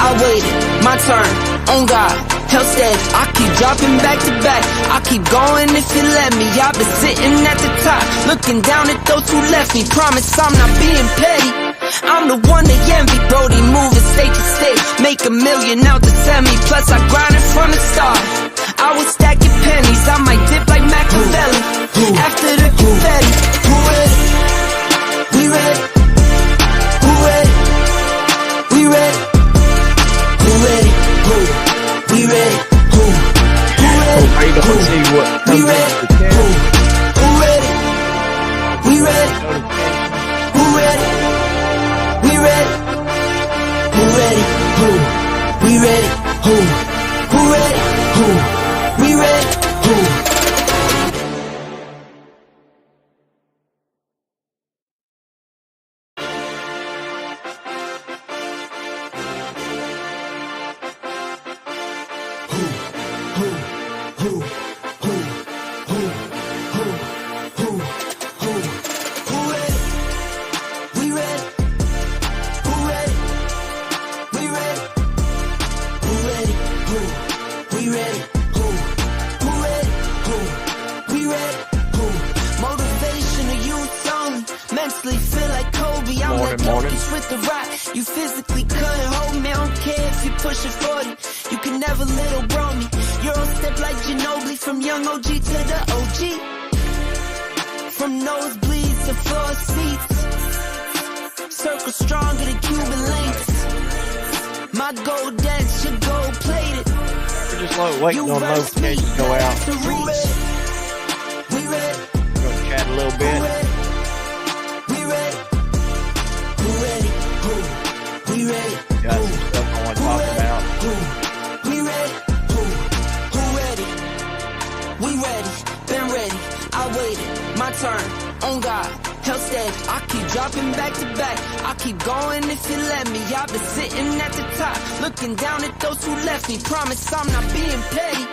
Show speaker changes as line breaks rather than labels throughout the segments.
I waited, my turn, on God, held steady. I keep dropping back to back, I keep going if you let me. I've been sitting at the top, looking down at those who left me. Promise I'm not being petty, I'm the one they envy. Brody moving state to state, make $1 million out the semi. Plus I grinded from the start, I was stacking pennies. I might dip like Machiavelli, after the confetti. Who ready? We ready? Who ready? We ready? Who ready? Who? We ready? Who? Who ready? Who? We ready? Who? Who ready? We ready? Who ready? We ready? Who ready? Who? We ready? Who? Who ready? Who? We ready? Who? You physically couldn't hold me, I don't care if you pushing 40. You can never little bro me. Euro step like Ginobili, from young OG to the OG. From nosebleeds to floor seats, circle stronger than Cuban links. My gold dance, your gold plated.
We're just waiting on notifications to go out.
We ready?
We're gonna chat a little bit.
We ready? Who ready? Who? We ready?
Got some stuff I want to talk about.
Who? We ready? Who ready? We ready, been ready. I waited, my turn, on God, held steady. I keep dropping back to back, I keep going if you let me. I've been sitting at the top, looking down at those who left me. Promise I'm not being petty,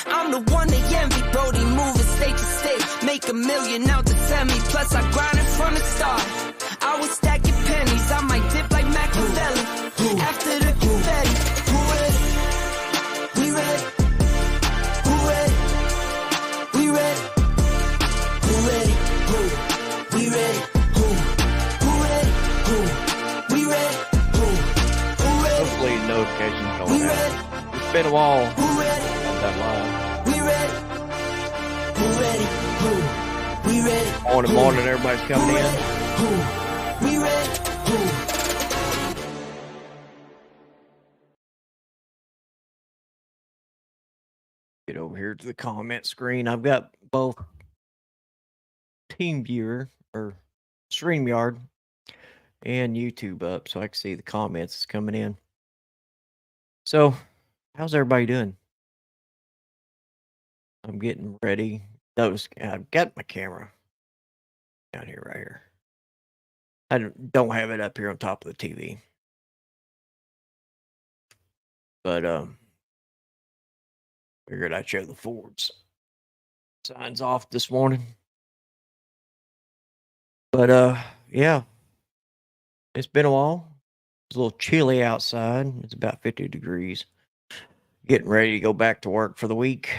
I'm the one they envy. Brody moving state to state, make $1 million out the semi. Plus I grinded from the start, I was stacking pennies. I might dip like Machiavelli, after the confetti. Who ready? We ready? Who ready? We ready? Who ready? Who? We ready? Who? Who ready? Who? We ready? Who? Who ready?
Hopefully notifications going
We
out.
ready?
It's been a while.
Who ready?
That live.
We ready? Who ready? Who? We ready?
Morning, everybody's coming in.
Who? We ready? Who?
Get over here to the comment screen. I've got both TeamViewer or StreamYard and YouTube up so I can see the comments that's coming in. So, how's everybody doing? I'm getting ready. I've got my camera down here right here. I don't have it up here on top of the TV. But figured I'd show the Fords signs off this morning. But yeah, it's been a while. It's a little chilly outside. It's about 50 degrees. Getting ready to go back to work for the week.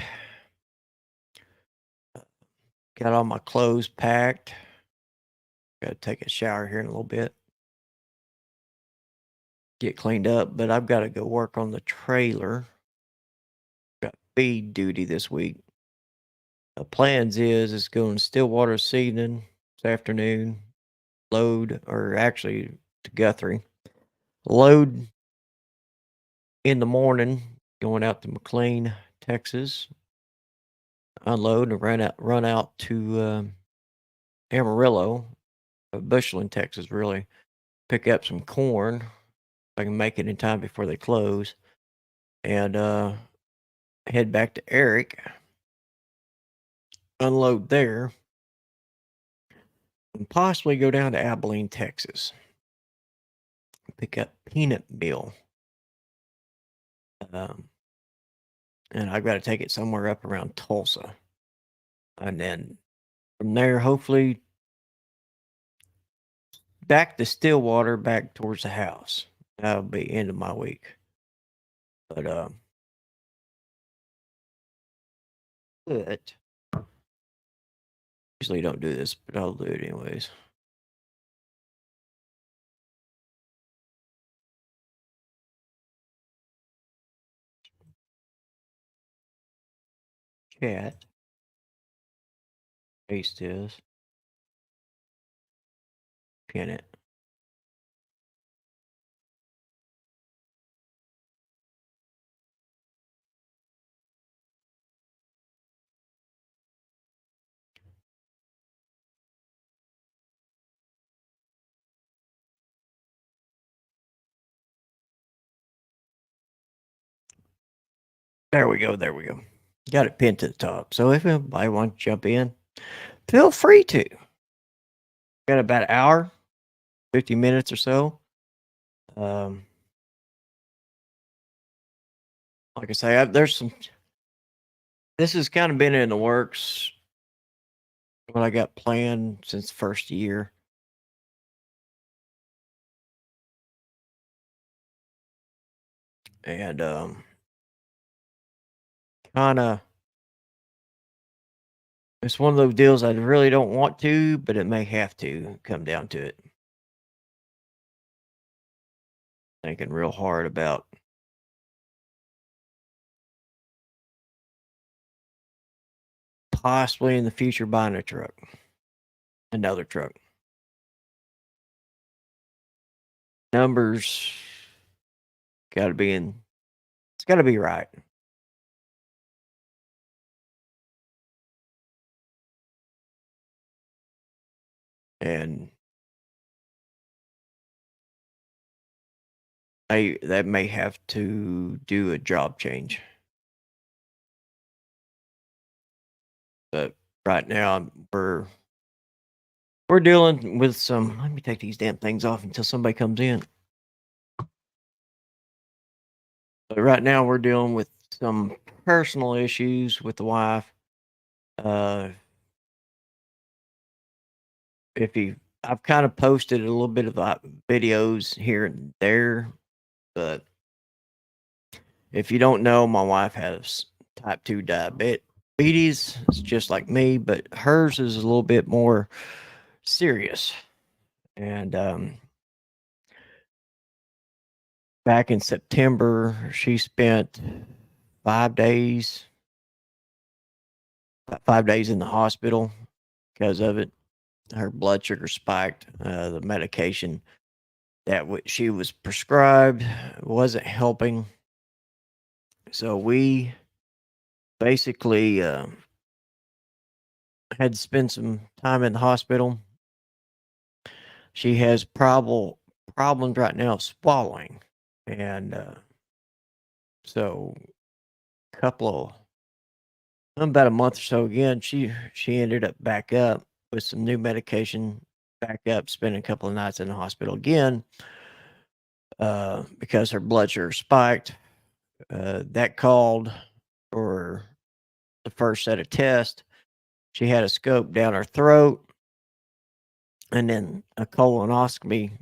Got all my clothes packed. Got to take a shower here in a little bit. Get cleaned up, but I've got to go work on the trailer. Got feed duty this week. The plans is going to Stillwater this evening, this afternoon. Load, or actually to Guthrie. Load in the morning, going out to McLean, Texas. Unload and run out to Amarillo, Bushland, Texas, really. Pick up some corn. If I can make it in time before they close. And head back to Eric. Unload there. And possibly go down to Abilene, Texas. Pick up peanut meal. And I've got to take it somewhere up around Tulsa. And then from there, hopefully, back to Stillwater, back towards the house. That'll be end of my week. But usually don't do this, but I'll do it anyways. Chat. Paste this. Pin it. There we go. There we go. Got it pinned to the top. So if anybody wants to jump in, feel free to. Got about an hour, 50 minutes or so. Like I say, there's some. This has kind of been in the works. What I got planned since the first year. And kind of, it's one of those deals I really don't want to, but it may have to come down to it. Thinking real hard about possibly in the future buying a truck, another truck. Numbers got to be in, it's got to be right. And that may have to do a job change. But right now we're dealing with some. Let me take these damn things off until somebody comes in. But right now we're dealing with some personal issues with the wife. I've kind of posted a little bit of videos here and there, but if you don't know, my wife has type 2 diabetes. It's just like me, but hers is a little bit more serious. And back in September, she spent 5 days in the hospital because of it. Her blood sugar spiked. The medication that she was prescribed wasn't helping. So we basically had to spend some time in the hospital. She has problems right now swallowing. And so about a month or so again, she ended up back up with some new medication, back up, spending a couple of nights in the hospital again because her blood sugar spiked. That called for the first set of tests. She had a scope down her throat and then a colonoscopy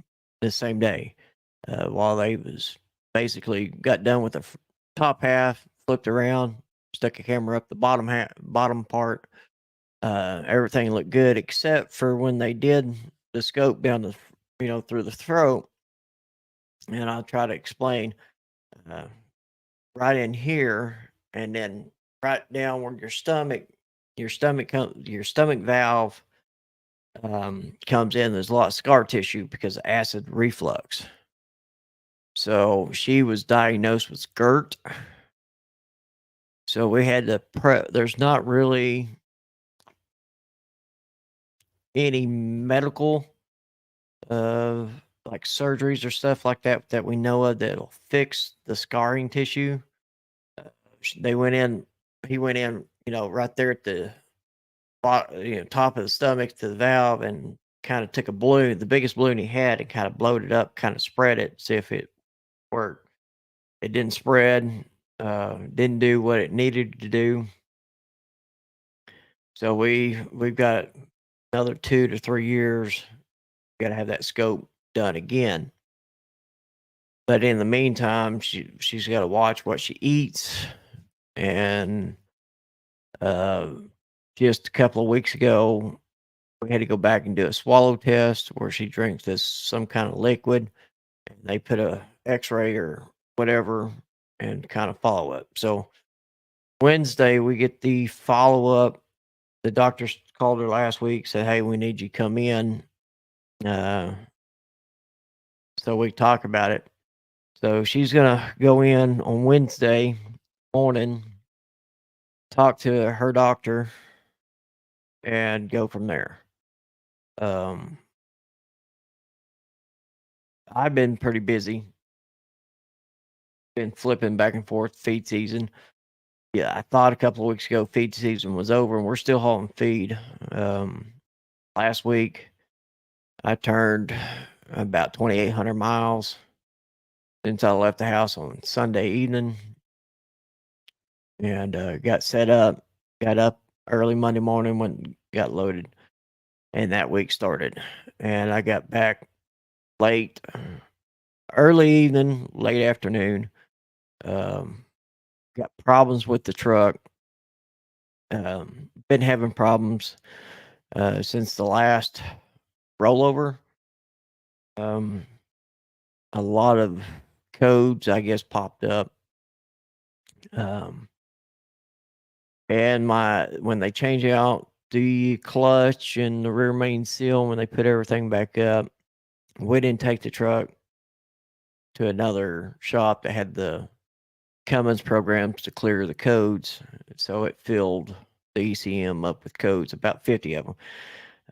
the same day while they was basically got done with the top half, flipped around, stuck a camera up the bottom part. Everything looked good except for when they did the scope down through the throat. And I'll try to explain right in here, and then right down where your stomach valve comes in. There's a lot of scar tissue because of acid reflux. So she was diagnosed with GERD. So we had to there's not really any medical like surgeries or stuff like that we know of that'll fix the scarring tissue. He went in, right there at the top of the stomach to the valve, and kind of took a balloon, the biggest balloon he had, and kind of blowed it up, kind of spread it, see if it worked. It didn't spread, didn't do what it needed to do. So we've got another 2 to 3 years. Got to have that scope done again. But in the meantime, she's got to watch what she eats. And just a couple of weeks ago, we had to go back and do a swallow test where she drinks some kind of liquid, and they put a X-ray or whatever and kind of follow up. So Wednesday we get the follow up. The doctor called her last week, said, "Hey, we need you to come in." So we talk about it. So she's gonna go in on Wednesday morning, talk to her doctor, and go from there. I've been pretty busy. Been flipping back and forth feed season. Yeah, I thought a couple of weeks ago feed season was over, and we're still hauling feed. Last week, I turned about 2,800 miles since I left the house on Sunday evening, and got set up. Got up early Monday morning, got loaded, and that week started. And I got back late, early evening, late afternoon. Got problems with the truck. Been having problems since the last rollover. A lot of codes, I guess, popped up. And when they change out the clutch and the rear main seal, when they put everything back up, we didn't take the truck to another shop that had the Cummins programs to clear the codes. So it filled the ECM up with codes, about 50 of them.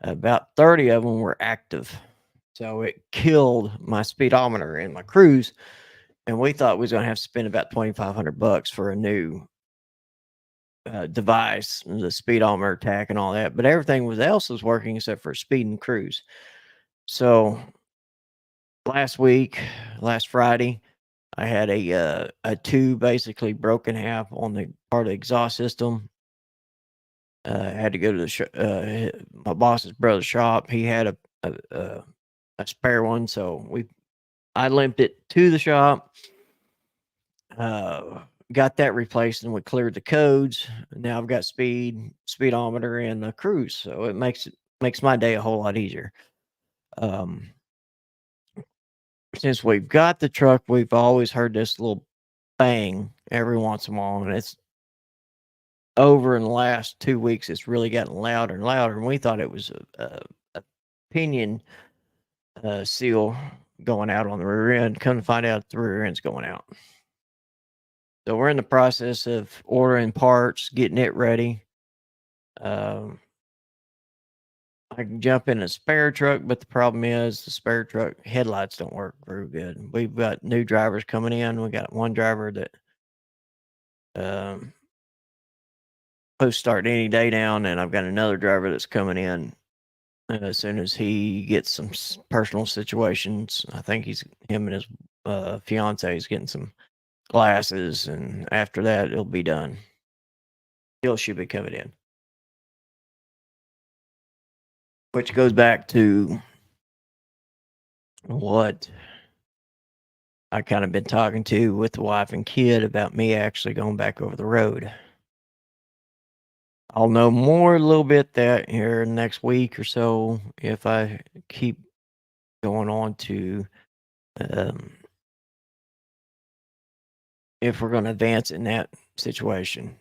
About 30 of them were active. So it killed my speedometer and my cruise. And we thought we was going to have to spend about $2,500 for a new device, the speedometer tach and all that. But everything else was working except for speed and cruise. So last Friday, I had a tube basically broken half on the part of the exhaust system. I had to go to my boss's brother's shop. He had a spare one, so I limped it to the shop. Got that replaced, and we cleared the codes. Now I've got speedometer, and a cruise, so it makes my day a whole lot easier. Since we've got the truck, we've always heard this little bang every once in a while, and it's over in the last 2 weeks. It's really gotten louder and louder, and we thought it was a pinion seal going out on the rear end. Come to find out, the rear end's going out. So we're in the process of ordering parts, getting it ready. I can jump in a spare truck, but the problem is the spare truck headlights don't work very good. We've got new drivers coming in. We got one driver that supposed to start any day now, and I've got another driver that's coming in as soon as he gets some personal situations. I think him and his fiance is getting some glasses, and after that, it'll be done. He'll should be coming in. Which goes back to what I kind of been talking to with the wife and kid about me actually going back over the road. I'll know more a little bit that here next week or so if I keep going on to if we're going to advance in that situation.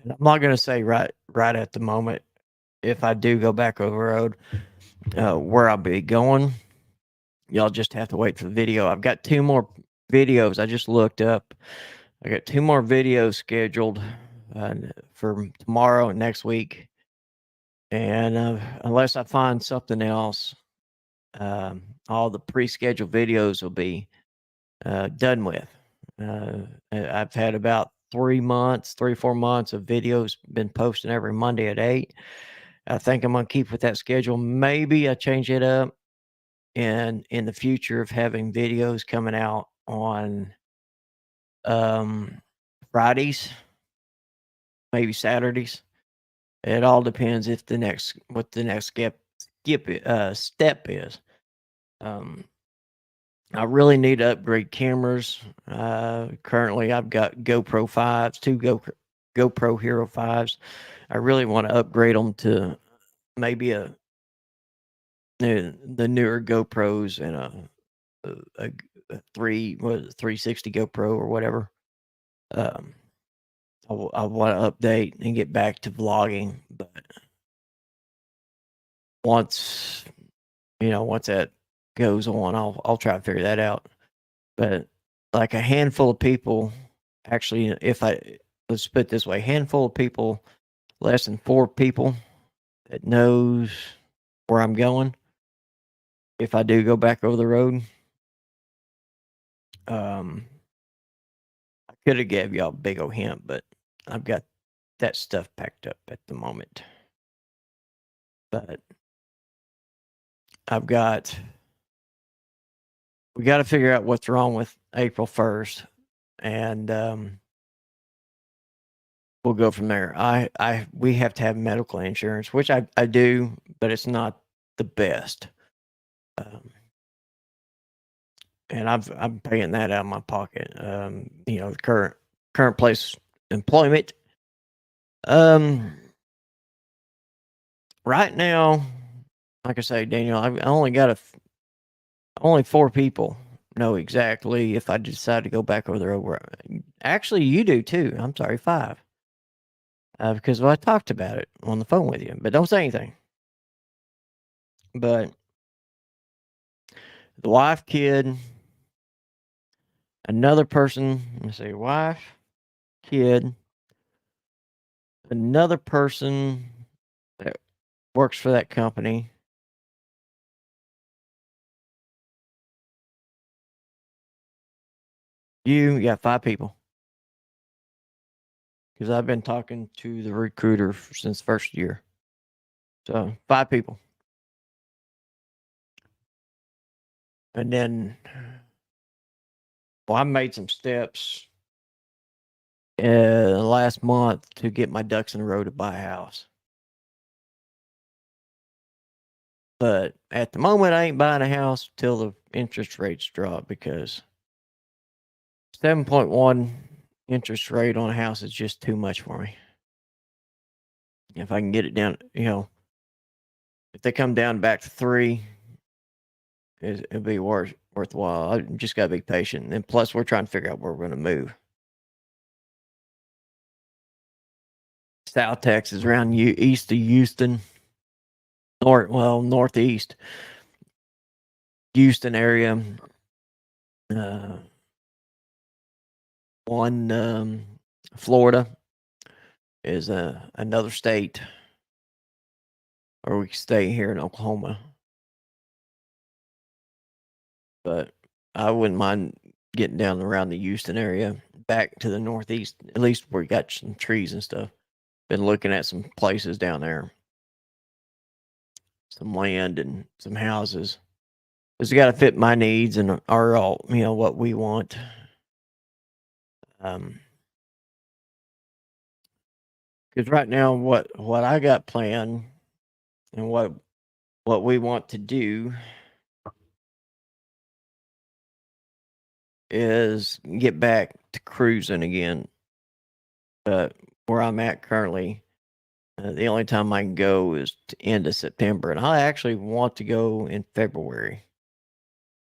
And I'm not going to say right at the moment if I do go back over the road where I'll be going. Y'all just have to wait for the video. I've got 2 more videos. I just looked up. I got 2 more videos scheduled for tomorrow and next week. And unless I find something else, all the pre-scheduled videos will be done with. I've had about 3 or 4 months of videos been posting every Monday at 8. I think I'm going to keep with that schedule. Maybe I change it up in the future of having videos coming out on Fridays, maybe Saturdays. It all depends what the next step is. I really need to upgrade cameras. Currently, I've got GoPro 5s, two GoPro Hero 5s. I really want to upgrade them to maybe the newer GoPros and a 360 GoPro or whatever. I want to update and get back to vlogging, but once that goes on, I'll try to figure that out. But like a handful of people, actually, let's put it this way, handful of people, less than 4 people that knows where I'm going. If I do go back over the road, I could have gave y'all a big old hint, but I've got that stuff packed up at the moment. But we got to figure out what's wrong with April 1st, and we'll go from there. We have to have medical insurance, which I do, but it's not the best. And I'm paying that out of my pocket. The current place employment. Right now, like I say, Daniel, I only got only 4 people know exactly if I decide to go back over the road. Actually, you do too. I'm sorry, 5. Because I talked about it on the phone with you, but don't say anything. But the wife, kid, another person, let me see, wife, kid, another person that works for that company. You got 5 people. Because I've been talking to the recruiter since first year. So 5 people. And then, I made some steps last month to get my ducks in a row to buy a house. But at the moment, I ain't buying a house till the interest rates drop, because 7.1 interest rate on a house is just too much for me. If I can get it down, if they come down back to 3, it'll be worthwhile. I just got to be patient. And plus, we're trying to figure out where we're going to move. South Texas, around east of Houston, northeast Houston area. Florida is another state, or we can stay here in Oklahoma. But I wouldn't mind getting down around the Houston area, back to the northeast, at least where we got some trees and stuff. Been looking at some places down there, some land and some houses. It's got to fit my needs and what we want. Because right now, what I got planned and what we want to do is get back to cruising again. But where I'm at currently, the only time I can go is to end of September, and I actually want to go in February,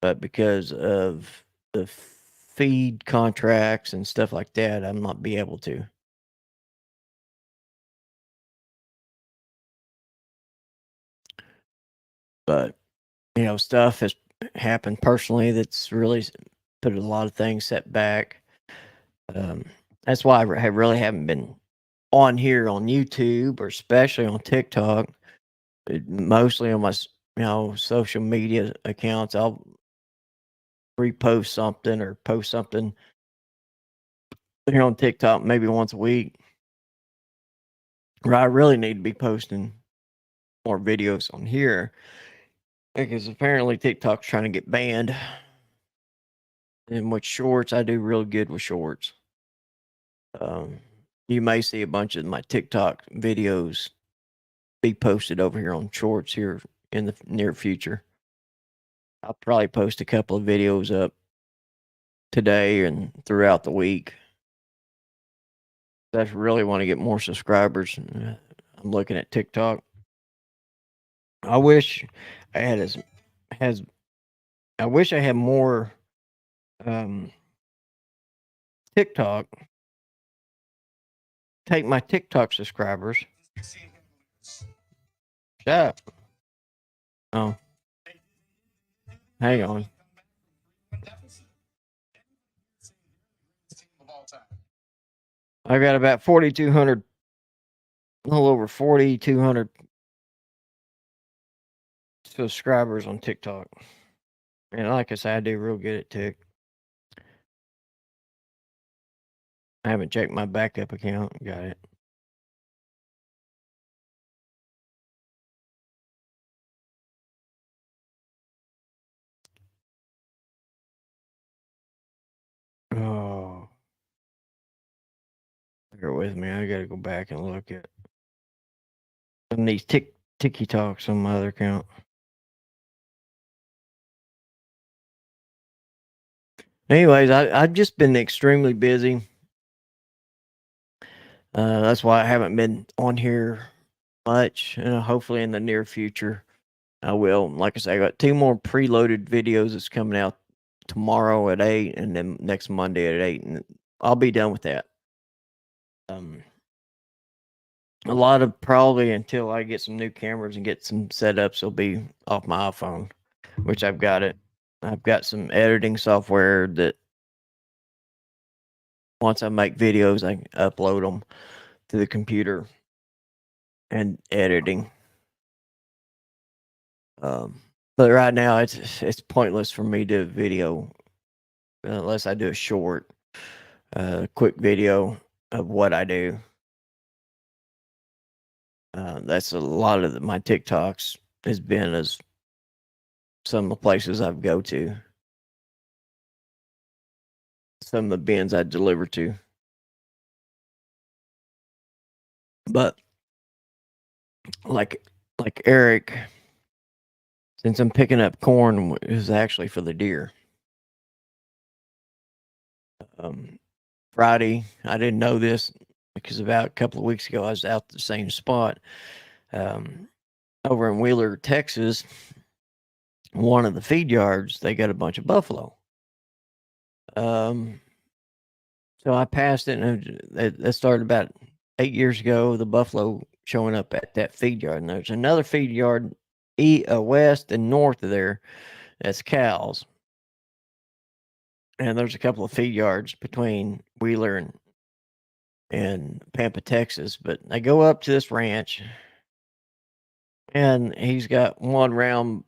but because of the feed contracts and stuff like that, I'm not be able to. But stuff has happened personally that's really put a lot of things set back. That's why I really haven't been on here on YouTube, or especially on TikTok. Mostly on my social media accounts, I'll repost something or post something here on TikTok maybe once a week. Where I really need to be posting more videos on here, because apparently TikTok's trying to get banned. And with shorts, I do real good with shorts. You may see a bunch of my TikTok videos be posted over here on shorts here in the near future. I'll probably post a couple of videos up today and throughout the week. I really want to get more subscribers. I'm looking at TikTok. I wish I had I wish I had more TikTok. Take my TikTok subscribers. Shut up. Oh. Hang on. I got about 4,200, a little over 4,200 subscribers on TikTok. And like I said, I do real good at Tik. I haven't checked my backup account. Got it. Oh. Bear with me. I got to go back and look at some of these TikToks on my other account. Anyways, I've just been extremely busy. That's why I haven't been on here much. Hopefully in the near future, I will. Like I said, I got 2 more preloaded videos that's coming out tomorrow at 8 and then next Monday at 8. And I'll be done with that. A lot of probably until I get some new cameras and get some setups will be off my iPhone, which I've got it. I've got some editing software that once I make videos, I can upload them to the computer and editing. But right now it's pointless for me to video unless I do a short, quick video of what I do. That's a lot of my TikToks has been as some of the places I've go to, some of the bins I deliver to. But like Eric, since I'm picking up corn, is actually for the deer. Friday, I didn't know this because about a couple of weeks ago I was out the same spot. Over in Wheeler, Texas, one of the feed yards, they got a bunch of buffalo. So I passed it, and that started about 8 years ago, the buffalo showing up at that feed yard. And there's another feed yard west and north of there that's cows. And there's a couple of feed yards between Wheeler and Pampa, Texas. But I go up to this ranch, and he's got one round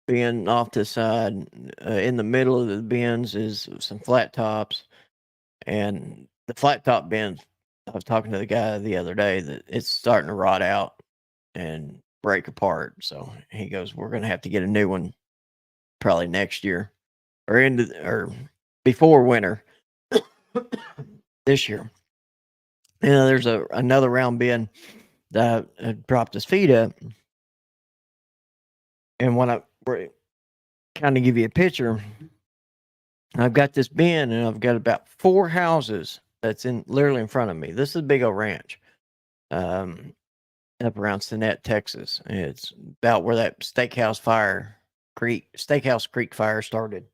bin off to the side. In the middle of the bins is some flat tops. And the flat top bins, I was talking to the guy the other day that it's starting to rot out and break apart. So he goes, we're going to have to get a new one probably next year or before winter this year. There's another round bin that I dropped his feet up. And when I kind of give you a picture, I've got this bin and I've got about 4 houses that's literally in front of me. This is a big old ranch. Up around Sinnett, Texas. And it's about where that Steakhouse Creek fire started.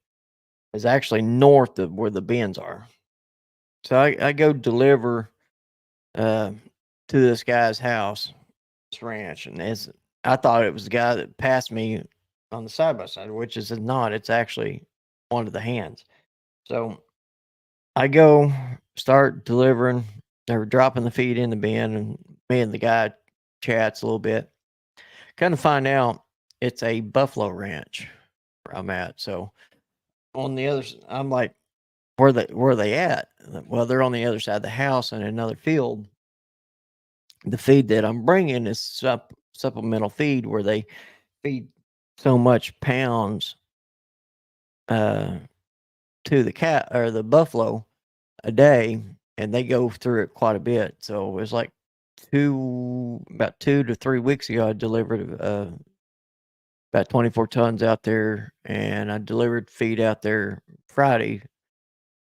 It's actually north of where the bins are. So I go deliver to this guy's house, this ranch, and I thought it was the guy that passed me on the side by side, which is not. It's actually one of the hands. So I go start delivering or dropping the feed in the bin, and me and the guy chats a little bit. Kind of find out it's a buffalo ranch where I'm at. So on the other, I'm like, where are they at? Well, they're on the other side of the house in another field. The feed that I'm bringing is supplemental feed where they feed so much pounds to the cat or the buffalo a day, and they go through it quite a bit. So it was like about 2 to 3 weeks ago, I delivered about 24 tons out there, and I delivered feed out there Friday.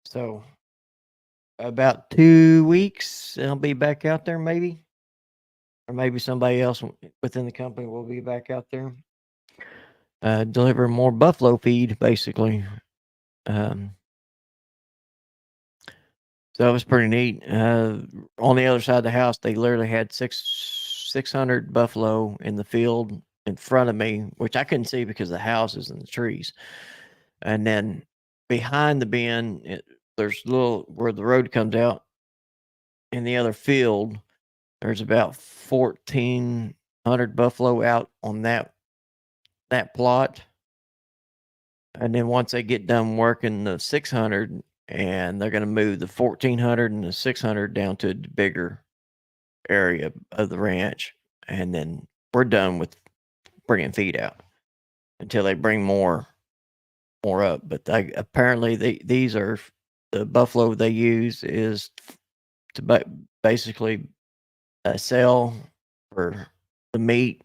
So about 2 weeks, I'll be back out there maybe, or maybe somebody else within the company will be back out there. Deliver more buffalo feed, basically. So that was pretty neat. On the other side of the house, they literally had 600 buffalo in the field in front of me, which I couldn't see because of the houses and the trees. And then behind the bin, there's little where the road comes out. In the other field, there's about 1,400 buffalo out on that plot. And then once they get done working the 600, and they're going to move the 1,400 and the 600 down to a bigger area of the ranch, and then we're done with bringing feed out until they bring more up. But apparently these are the buffalo they use is to basically sell for the meat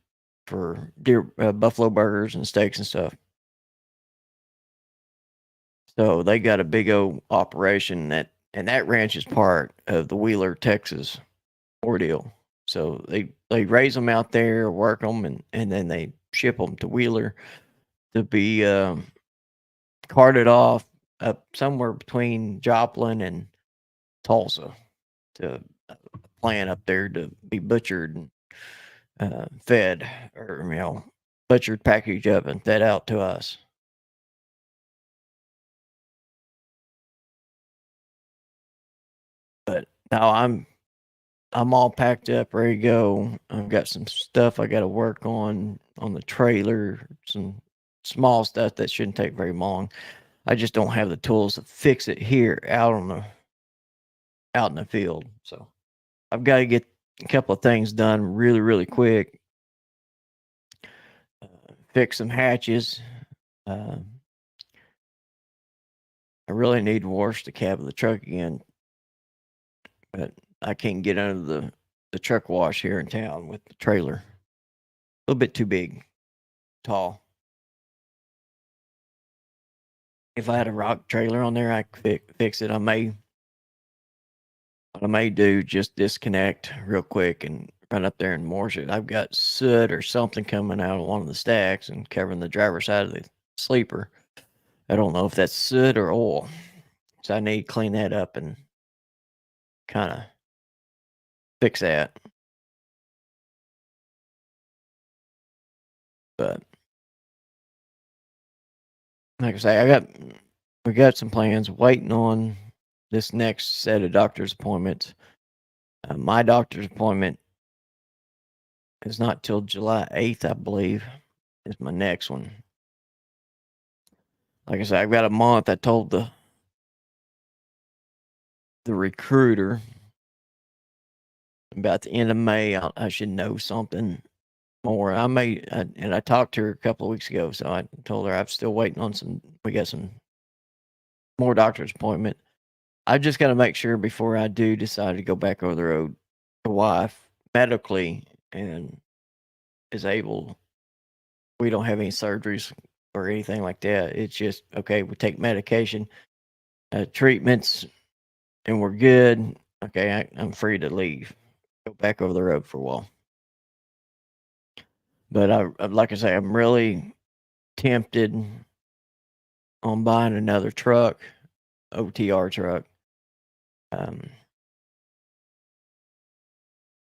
for deer buffalo burgers and steaks and stuff. So they got a big old operation and that ranch is part of the Wheeler, Texas ordeal. So they raise them out there, work them, and then they ship them to Wheeler to be carted off up somewhere between Joplin and Tulsa to a plant up there to be butchered and fed, or butchered, packaged up, and fed out to us. But now I'm all packed up, ready to go. I've got some stuff I got to work on the trailer, some small stuff that shouldn't take very long. I just don't have the tools to fix it here out in the field. So I've got to get a couple of things done really, really quick. Fix some hatches. I really need to wash the cab of the truck again, but I can't get under the truck wash here in town with the trailer. A little bit too big, tall. If I had a rock trailer on there, I could fix it. What I may do, just disconnect real quick and run up there and wash it. I've got soot or something coming out of one of the stacks and covering the driver's side of the sleeper. I don't know if that's soot or oil. So I need to clean that up and kind of fix that. But like I say, we got some plans, waiting on this next set of doctor's appointments. My doctor's appointment is not till July 8th, I believe, is my next one. Like I said, I've got a month. I told the recruiter about the end of May, I should know something more. And I talked to her a couple of weeks ago, so I told her I'm still waiting on we got some more doctor's appointment. I just got to make sure before I do decide to go back over the road, the wife medically and is able. We don't have any surgeries or anything like that. It's just, okay, we take medication, treatments, and we're good. Okay, I'm free to leave, go back over the road for a while. But like I say, I'm really tempted on buying another truck, OTR truck.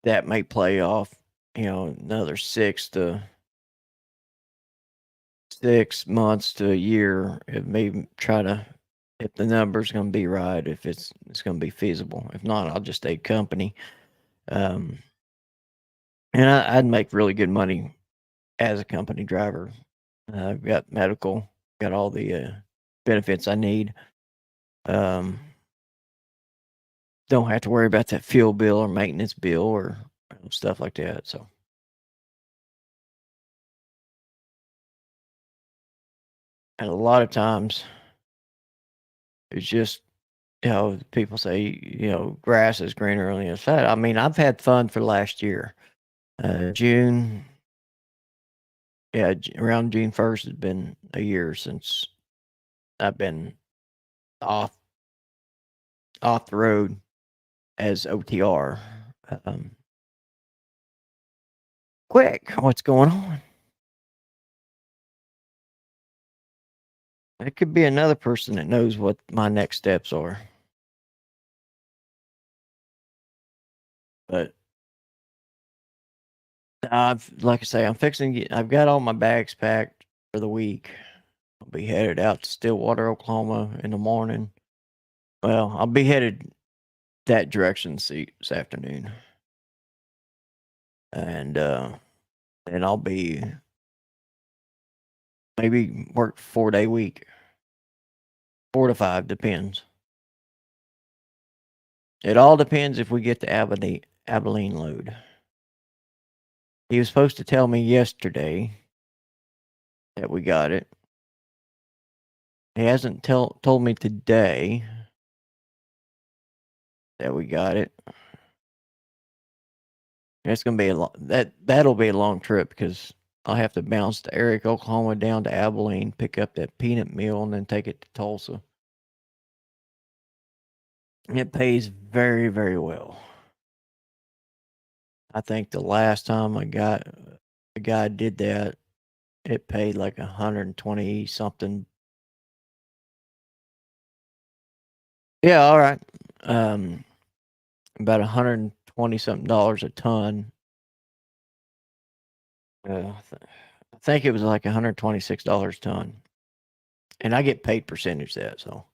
That may play off, another 6 months to a year. It may try to, if the number's going to be right, if it's going to be feasible. If not, I'll just stay company. And I'd make really good money as a company driver. I've got medical, got all the benefits I need. Don't have to worry about that fuel bill or maintenance bill or stuff like that. So, and a lot of times it's just, people say, grass is greener on the other side. I mean, I've had fun for last year. June, Yeah, around June 1st has been a year since I've been off the road as OTR. Quick, what's going on? It could be another person that knows what my next steps are. But like I say, I've got all my bags packed for the week. I'll be headed out to Stillwater, Oklahoma in the morning. Well, I'll be headed that direction this afternoon. And then I'll be maybe work 4-day week. 4 to 5, depends. It all depends if we get the Abilene load. He was supposed to tell me yesterday that we got it. He hasn't told me today that we got it. It's gonna be that'll be a long trip because I'll have to bounce to Eric, Oklahoma, down to Abilene, pick up that peanut meal, and then take it to Tulsa. It pays very, very well. I think the last time a guy did that, it paid like 120 something. Yeah, all right. About 120 something dollars a ton. I think it was like $126 a ton, and I get paid percentage of that, so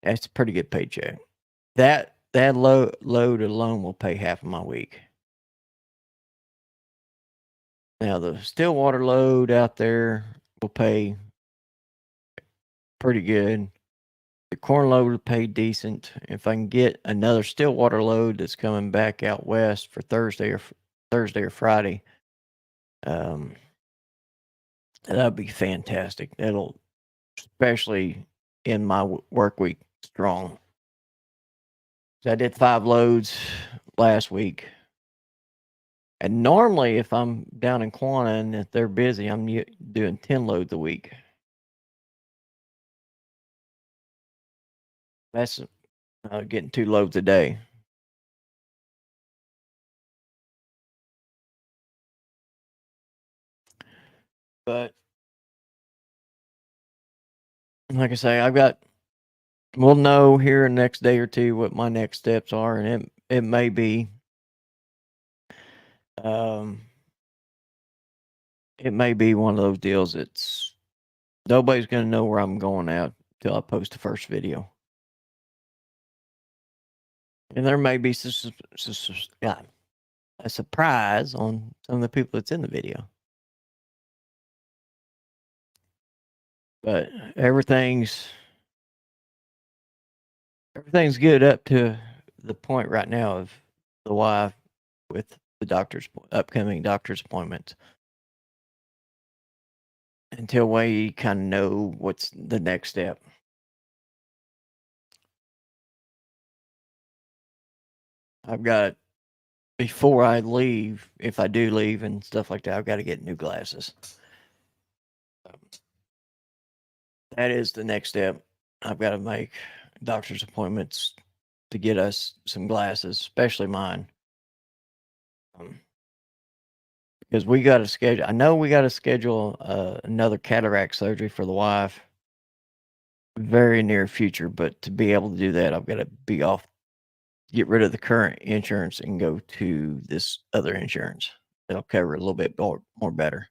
that's a pretty good paycheck. That load alone will pay half of my week. Now the Stillwater load out there will pay pretty good. The corn load will pay decent. If I can get another Stillwater load that's coming back out west for Thursday or Friday, that'd be fantastic. That'll especially in my work week strong. So I did 5 loads last week. And normally, if I'm down in Quanah and if they're busy, I'm doing 10 loads a week. That's getting 2 loads a day. But like I say, we'll know here in the next day or two what my next steps are, and it may be it may be one of those deals that's nobody's going to know where I'm going out till I post the first video. And there may be a surprise on some of the people that's in the video. But everything's good up to the point right now of the wife with the upcoming doctor's appointments. Until we kind of know what's the next step. I've got, before I leave, if I do leave and stuff like that, I've got to get new glasses. That is the next step. I've got to make doctor's appointments to get us some glasses, especially mine. Because we got to schedule, I know we got to schedule another cataract surgery for the wife very near future, but to be able to do that, I've got to be off, get rid of the current insurance and go to this other insurance. It'll cover a little bit more better.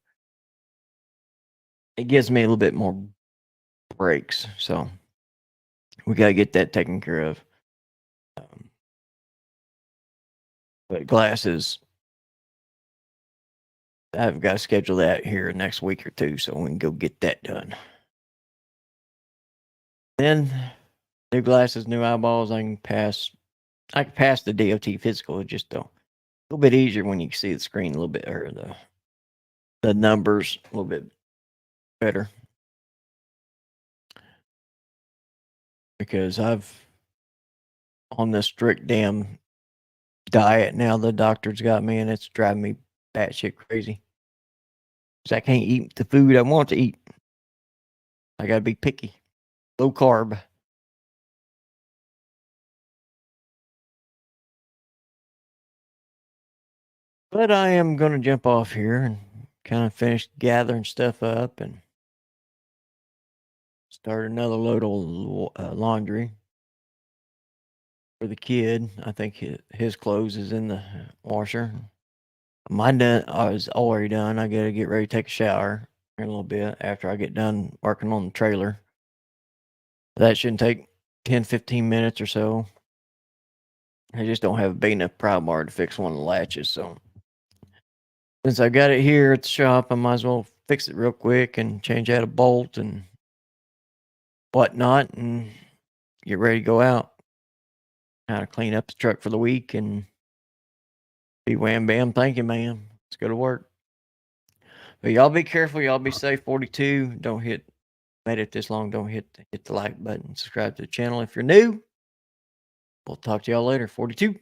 It gives me a little bit more breaks, so we got to get that taken care of. But glasses, I've got to schedule that here next week or two so we can go get that done. Then new glasses, new eyeballs. I can pass the DOT physical. It's just a little bit easier when you see the screen a little bit, or the numbers a little bit better. Because I've on this strict damn diet now. The doctor's got me, and it's driving me batshit crazy. 'Cause I can't eat the food I want to eat. I gotta be picky. Low carb. But I am gonna jump off here and kind of finish gathering stuff up and start another load of laundry for the kid. I think his clothes is in the washer. Mine is already done. I gotta get ready to take a shower in a little bit after I get done working on the trailer. That shouldn't take 10-15 minutes or so. I just don't have a big enough pry bar to fix one of the latches, so since I got it here at the shop, I might as well fix it real quick and change out a bolt and whatnot and get ready to go out. Kind of clean up the truck for the week and be wham bam. Thank you, ma'am. Let's go to work. But y'all be careful. Y'all be safe. 42. Don't made it this long. Don't hit the like button. Subscribe to the channel if you're new. We'll talk to y'all later. 42.